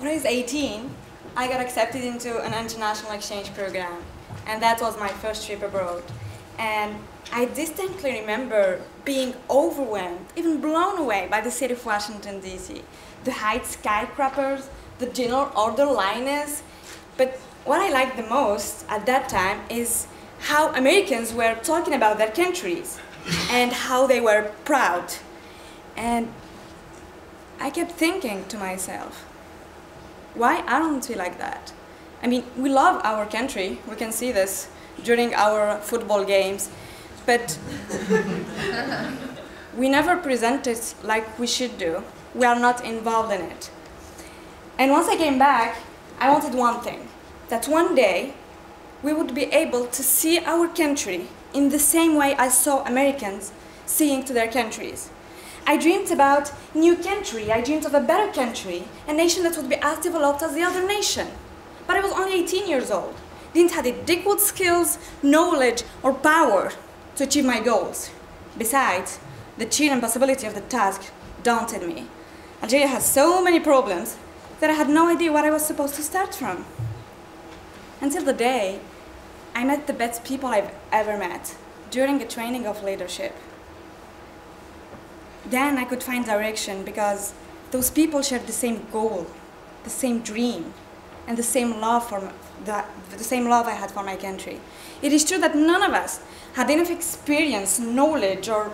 When I was 18, I got accepted into an international exchange program, and that was my first trip abroad. And I distinctly remember being overwhelmed, even blown away by the city of Washington, D.C. The high skyscrapers, the general orderliness. But what I liked the most at that time is how Americans were talking about their countries and how they were proud. And I kept thinking to myself, why aren't we like that? I mean, we love our country. We can see this during our football games. But we never present it like we should do. We are not involved in it. And once I came back, I wanted one thing, that one day we would be able to see our country in the same way I saw Americans seeing to their countries. I dreamed about a new country. I dreamed of a better country, a nation that would be as developed as the other nation. But I was only 18 years old. Didn't have the adequate skills, knowledge, or power to achieve my goals. Besides, the sheer impossibility of the task daunted me. Algeria has so many problems that I had no idea where I was supposed to start from. Until the day I met the best people I've ever met during a training of leadership. Then I could find direction because those people shared the same goal, the same dream, and the same love I had for my country. It is true that none of us had enough experience, knowledge, or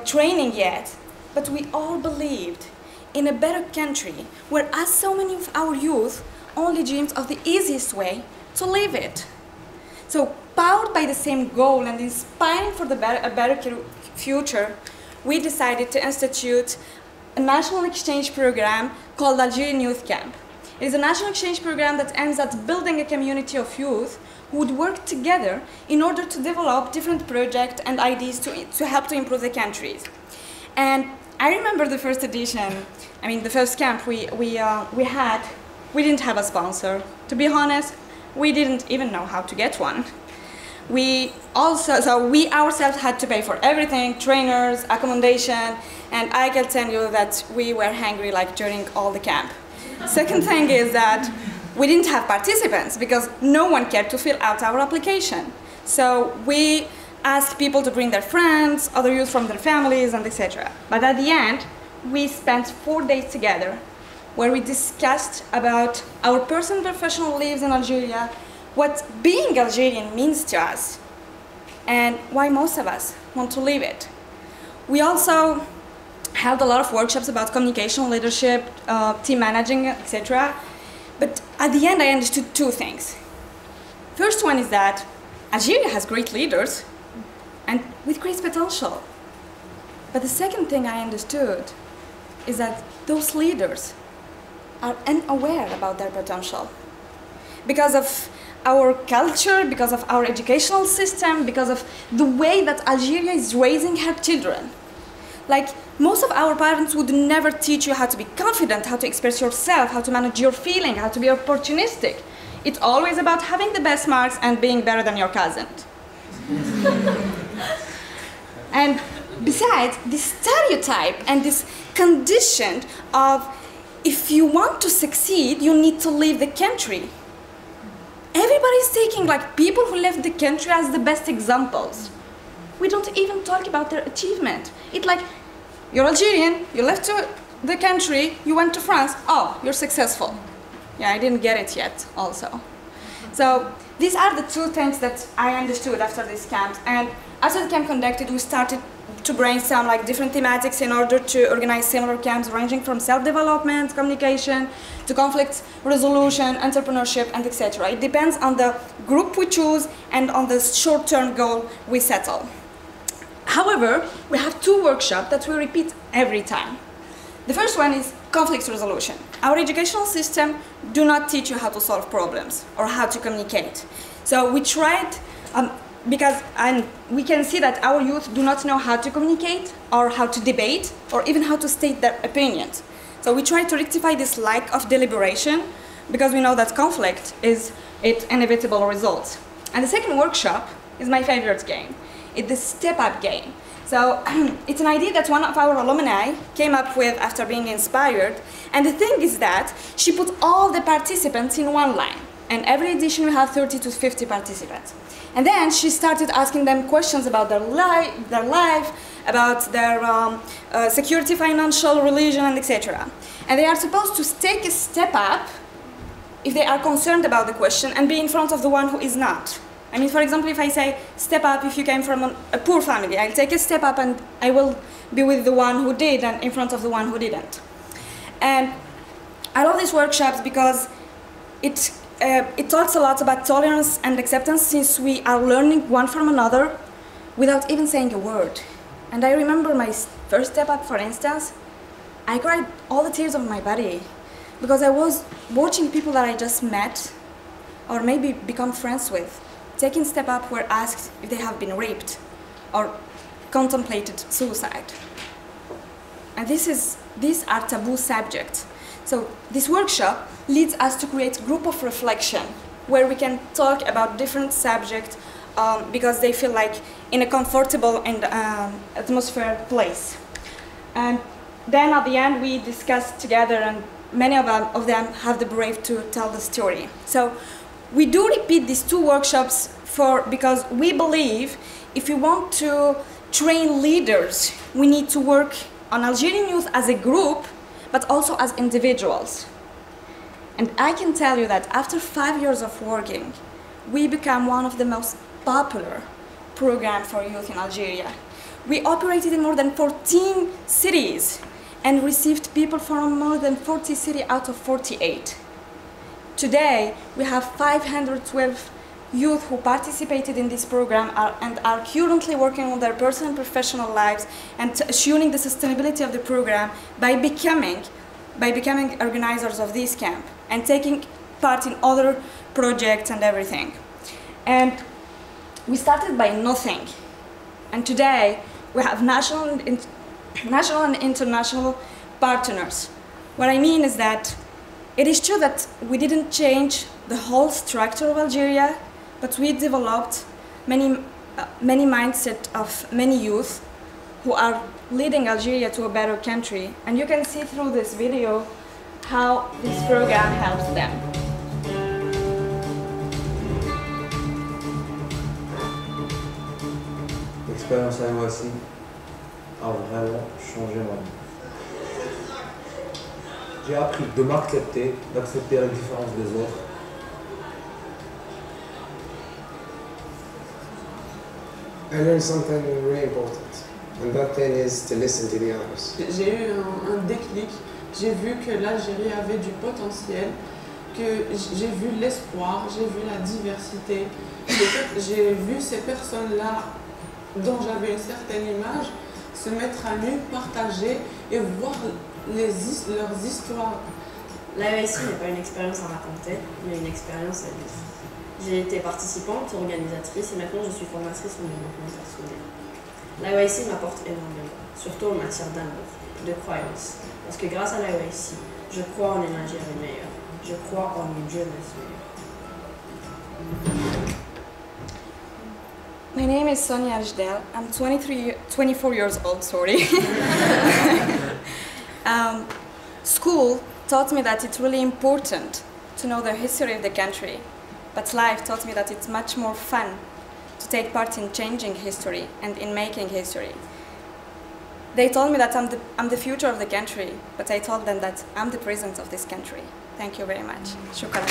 training yet, but we all believed in a better country, whereas so many of our youth only dreamed of the easiest way to live it. So, powered by the same goal and inspiring for a better future, we decided to institute a national exchange program called Algerian Youth Camp. It is a national exchange program that aims at building a community of youth who would work together in order to develop different projects and ideas to help to improve the countries. And I remember the first edition, the first camp we didn't have a sponsor. To be honest, we didn't even know how to get one. We ourselves had to pay for everything, trainers, accommodation, and I can tell you that we were hungry like during all the camp. Second thing is that we didn't have participants because no one cared to fill out our application. So we asked people to bring their friends, other youth from their families, and etc. But at the end, we spent 4 days together where we discussed about our personal and professional lives in Algeria, what being Algerian means to us, and why most of us want to live it. We also held a lot of workshops about communication, leadership, team managing, etc. But at the end, I understood two things. First one is that Algeria has great leaders and with great potential. But the second thing I understood is that those leaders are unaware about their potential. Because of our culture, because of our educational system, because of the way that Algeria is raising her children. Like, most of our parents would never teach you how to be confident, how to express yourself, how to manage your feeling, how to be opportunistic. It's always about having the best marks and being better than your cousin. And besides, this stereotype and this condition of if you want to succeed, you need to leave the country. Everybody's taking like people who left the country as the best examples. We don't even talk about their achievement. It's like, you're Algerian, you left the country, you went to France, oh, you're successful. Yeah, I didn't get it yet also. So these are the two things that I understood after this camp. And after the camp conducted, we started to brainstorm like different thematics in order to organize similar camps ranging from self-development, communication, to conflict resolution, entrepreneurship, and etc. It depends on the group we choose and on the short-term goal we settle. However, we have two workshops that we repeat every time. The first one is conflict resolution. Our educational system do not teach you how to solve problems or how to communicate. So we tried, we can see that our youth do not know how to communicate or how to debate or even how to state their opinions. So we try to rectify this lack of deliberation because we know that conflict is its inevitable result. And the second workshop is my favorite game. It's the step-up game. So it's an idea that one of our alumni came up with after being inspired. And the thing is that she put all the participants in one line. And every edition we have 30 to 50 participants. And then she started asking them questions about their life, about their security, financial, religion, and etc. And they are supposed to take a step up if they are concerned about the question and be in front of the one who is not. I mean, for example, if I say, step up if you came from a poor family, I'll take a step up and I will be with the one who did and in front of the one who didn't. And I love these workshops because it talks a lot about tolerance and acceptance, since we are learning one from another without even saying a word. And I remember my first step up, for instance, I cried all the tears of my body because I was watching people that I just met or maybe become friends with taking step up were asked if they have been raped or contemplated suicide. And these are taboo subjects. So this workshop leads us to create a group of reflection where we can talk about different subjects because they feel like in a comfortable and atmosphere place. And then at the end we discuss together, and many of them have the brave to tell the story. So we do repeat these two workshops because we believe if we want to train leaders, we need to work on Algerian youth as a group, but also as individuals. And I can tell you that after 5 years of working, we became one of the most popular programs for youth in Algeria. We operated in more than 14 cities and received people from more than 40 cities out of 48. Today, we have 512 youth who participated in this program and are currently working on their personal and professional lives and assuring the sustainability of the program by becoming organizers of this camp and taking part in other projects and everything. And we started by nothing. And today, we have national and international partners. What I mean is that it is true that we didn't change the whole structure of Algeria, but we developed many mindset of many youth who are leading Algeria to a better country. And you can see through this video how this program helps them. L'expérience à l'OASI a vraiment changé ma vie. J'ai appris de m'accepter, d'accepter la différence des autres. I learned something really important, and that thing is to listen to the others. J'ai eu un déclic, j'ai vu que l'Algérie avait du potentiel, que j'ai vu l'espoir, j'ai vu la diversité, j'ai vu ces personnes-là dont j'avais une certaine image se mettre à nu, partager et voir leurs histoires. L'AESI n'est pas une expérience à raconter, mais une expérience à vivre. J'ai été participante, organisatrice et maintenant je suis formatrice en développement personnel. L'AESI m'apporte énormément, surtout en matière d'amour, de croyance. Parce que grâce à l'AESI, je crois en une Algérie meilleure. Je crois en une jeunesse meilleure. My name is Sonia Redjdal. I'm 24 years old, sorry. School taught me that it's really important to know the history of the country, but life taught me that it's much more fun to take part in changing history and in making history. They told me that I'm the future of the country, but I told them that I'm the present of this country. Thank you very much. Shukran.